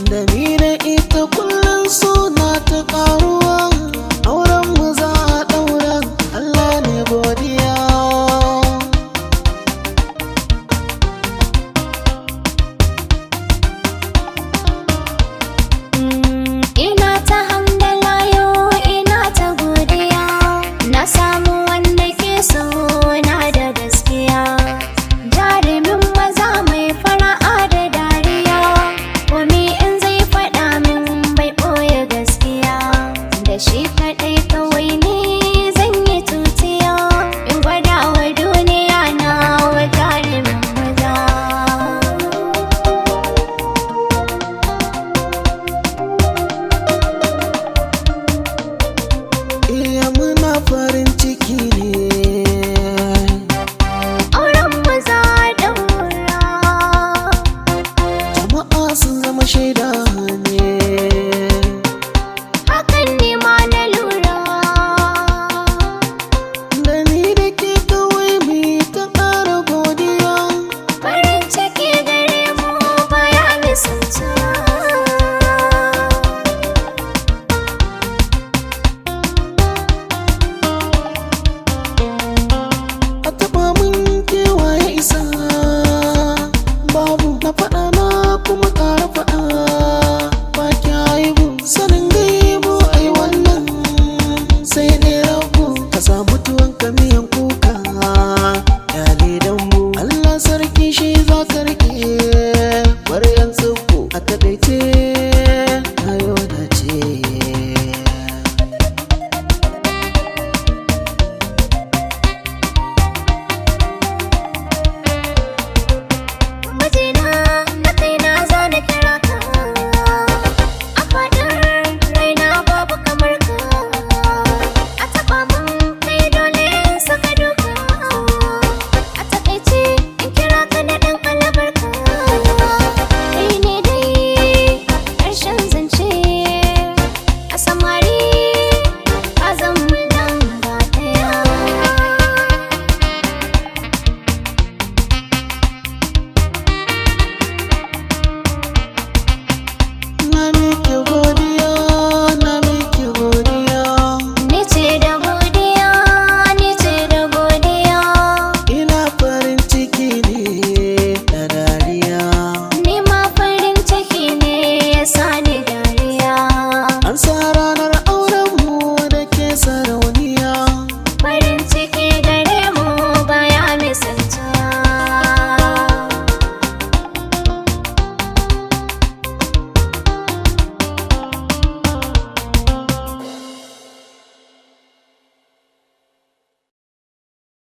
da ni da ita kullum suna ta karuwa. Auren mu za a daura, Allah ne godiya. Ina ta hamdala yau ina ta godiya, na samu wanda ke so na da gaskiya. Jarumin maza mai fara'a da dariya, komi in zai faɗa min bai ɓoye gaskiya. Da shi kaɗai kawai ne zan yi tutiya, in gwada wa duniya na wa jarumin maza. Iya muna farin ciki ne, Auren maza daura, jama'a sun zama shaida ne. hakan ne ma na lura. Da ni da ke kawai mu ta ƙara godiya. Farin ciki gare mu baya misaltuwa. A taɓa mun kewaye isa, babu na faɗa na kuma ƙara faɗa. Ba ki haihu sanin gaibu ai wannan sai ne rabu. Ka samu tuwon ka miyan kuka yale dambu. Allah sarki shi za ka rike ƙwaryan tsibbu. A taƙaice na yau da ce. Mijina na kaina za na kira ka, a faɗin raina babu kamar ka. A taɓa mun kai dole in saka doka, a taƙaice in kira ka na ɗan albarka. Kai ne dai ƙarshen zance, a samari ka zama lamba ɗaya. Na miƙe